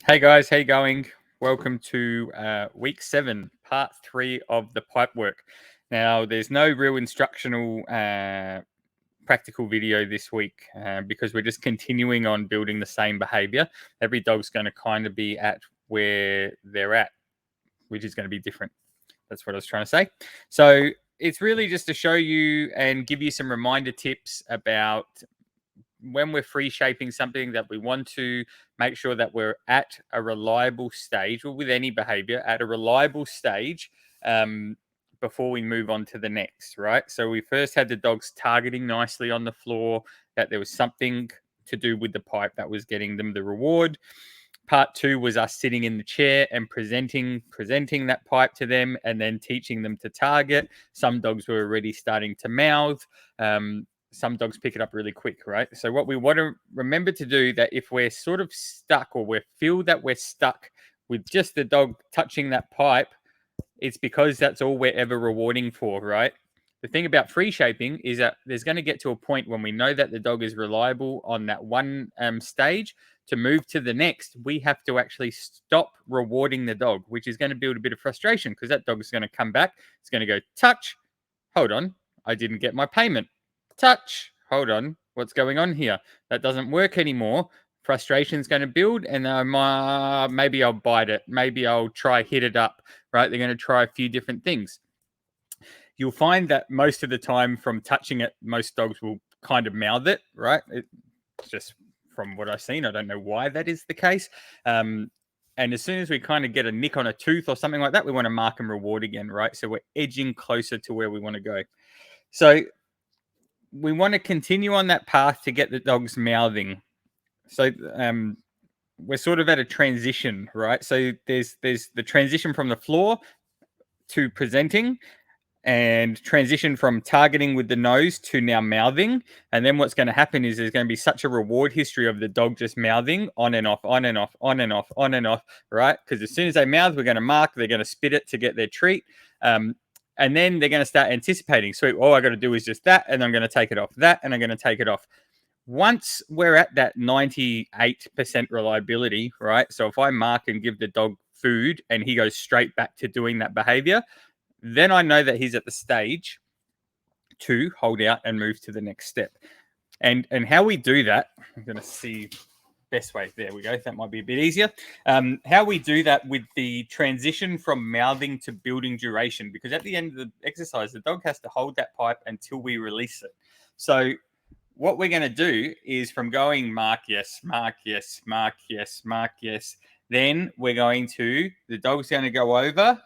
Hey guys, how you going? Welcome to week 7, part 3 of the pipework. Now, there's no real instructional practical video this week because we're just continuing on building the same behavior. Every dog's going to kind of be at where they're at, which is going to be different. That's what I was trying to say. So it's really just to show you and give you some reminder tips about when we're free shaping something that we want to make sure that we're at a reliable stage, or with any behavior, at a reliable stage before we move on to the next, right? So we first had the dogs targeting nicely on the floor, that there was something to do with the pipe that was getting them the reward. Part 2 was us sitting in the chair and presenting that pipe to them, and then teaching them to target. Some dogs were already starting to mouth. Some dogs pick it up really quick, right? So what we want to remember to do, that if we're sort of stuck, or we feel that we're stuck with just the dog touching that pipe, it's because that's all we're ever rewarding for, right? The thing about free shaping is that there's going to get to a point when we know that the dog is reliable on that one stage. To move to the next, we have to actually stop rewarding the dog, which is going to build a bit of frustration, because that dog is going to come back. It's going to go, touch, hold on, I didn't get my payment. Touch, hold on, what's going on here? That doesn't work anymore. Frustration's going to build, and maybe I'll bite it. Maybe I'll try hit it up, right? They're going to try a few different things. You'll find that most of the time, from touching it, most dogs will kind of mouth it, right? It's just from what I've seen. I don't know why that is the case. And as soon as we kind of get a nick on a tooth or something like that, we want to mark and reward again, right? So we're edging closer to where we want to go. So we want to continue on that path to get the dogs mouthing. So we're sort of at a transition, right? So there's the transition from the floor to presenting, and transition from targeting with the nose to now mouthing. And then what's going to happen is there's going to be such a reward history of the dog just mouthing on and off, on and off, on and off, on and off, right? Because as soon as they mouth, we're going to mark, they're going to spit it to get their treat. And then they're going to start anticipating. So all I got to do is just that, and I'm going to take it off, that, and I'm going to take it off. Once we're at that 98% reliability, right? So if I mark and give the dog food and he goes straight back to doing that behavior, then I know that he's at the stage to hold out and move to the next step. And how we do that, I'm going to see best way. There we go. That might be a bit easier. How we do that with the transition from mouthing to building duration, because at the end of the exercise, the dog has to hold that pipe until we release it. So what we're going to do is, from going mark, yes, mark, yes, mark, yes, mark, yes, then we're going to, the dog's going to go over,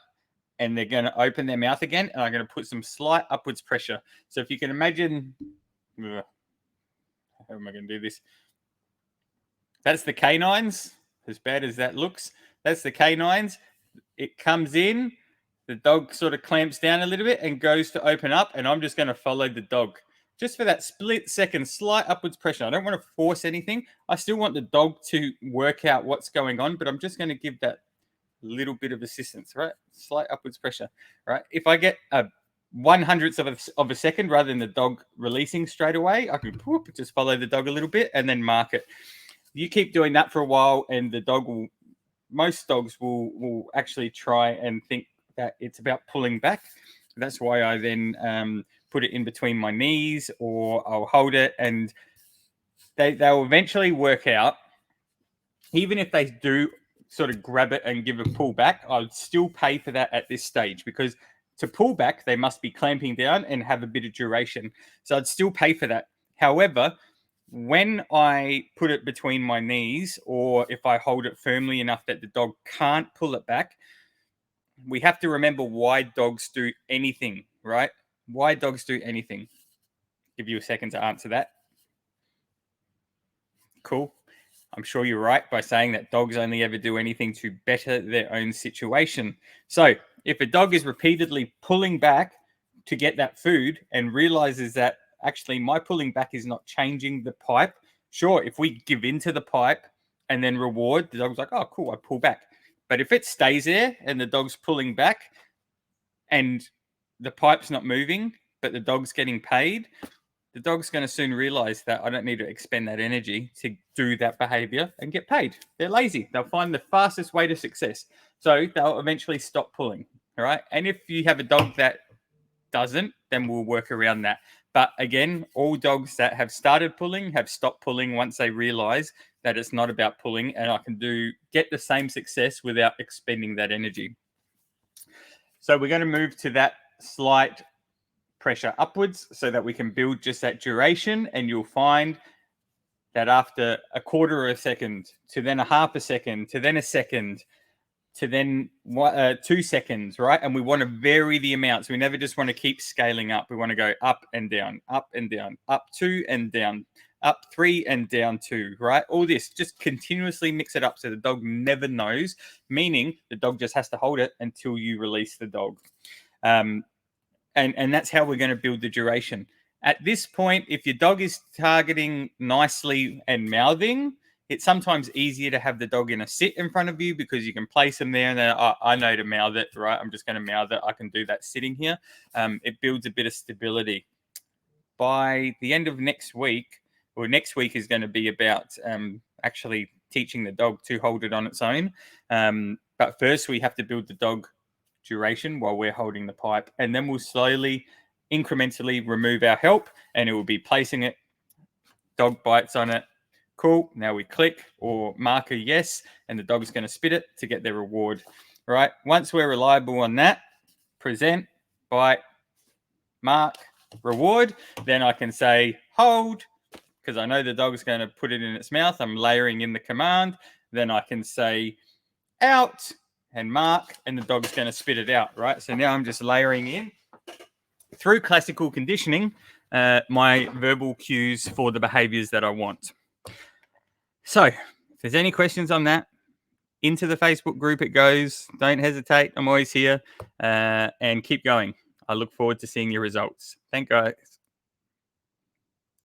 and they're going to open their mouth again, and I'm going to put some slight upwards pressure. So if you can imagine, how am I going to do this? That's the canines, as bad as that looks. That's the canines. It comes in, the dog sort of clamps down a little bit and goes to open up, and I'm just going to follow the dog. Just for that split second, slight upwards pressure. I don't want to force anything. I still want the dog to work out what's going on, but I'm just going to give that little bit of assistance, right? Slight upwards pressure, right? If I get a 1/100th of a second rather than the dog releasing straight away, I can just follow the dog a little bit and then mark it. You keep doing that for a while, and the dog will, most dogs will actually try and think that it's about pulling back. That's why I then put it in between my knees, or I'll hold it, and they'll eventually work out. Even if they do sort of grab it and give a pull back, I would still pay for that at this stage, because to pull back, they must be clamping down and have a bit of duration. So I'd still pay for that. However, when I put it between my knees, or if I hold it firmly enough that the dog can't pull it back, we have to remember why dogs do anything, right? Why dogs do anything. Give you a second to answer that. Cool. I'm sure you're right by saying that dogs only ever do anything to better their own situation. So if a dog is repeatedly pulling back to get that food and realizes that actually my pulling back is not changing the pipe, sure, if we give into the pipe and then reward, the dog's like, oh, cool, I pull back. But if it stays there and the dog's pulling back and the pipe's not moving, but the dog's getting paid, the dog's going to soon realize that I don't need to expend that energy to do that behavior and get paid. They're lazy. They'll find the fastest way to success. So they'll eventually stop pulling. All right. And if you have a dog that doesn't, then we'll work around that. But again, all dogs that have started pulling have stopped pulling once they realize that it's not about pulling and I can get the same success without expending that energy. So we're going to move to that slight pressure upwards so that we can build just that duration, and you'll find that after a quarter of a second to then a half a second to then a second to then 2 seconds, right? And we want to vary the amounts. We never just want to keep scaling up. We want to go up and down, up 2 and down, up 3 and down 2, right? All this, just continuously mix it up so the dog never knows, meaning the dog just has to hold it until you release the dog. And that's how we're going to build the duration. At this point, if your dog is targeting nicely and mouthing, it's sometimes easier to have the dog in a sit in front of you because you can place them there and then I know to mouth it, right? I'm just going to mouth it. I can do that sitting here. It builds a bit of stability. By the end of next week, or next week is going to be about actually teaching the dog to hold it on its own. But first we have to build the dog duration while we're holding the pipe, and then we'll slowly, incrementally remove our help, and it will be placing it, dog bites on it. Cool. Now we click or mark a yes, and the dog's going to spit it to get their reward. Right. Once we're reliable on that, present, bite, mark, reward, then I can say hold, because I know the dog's going to put it in its mouth. I'm layering in the command. Then I can say out and mark, and the dog's going to spit it out, right? So now I'm just layering in through classical conditioning my verbal cues for the behaviors that I want. So if there's any questions on that, into the Facebook group it goes. Don't hesitate. I'm always here, and keep going. I look forward to seeing your results. Thank you, guys.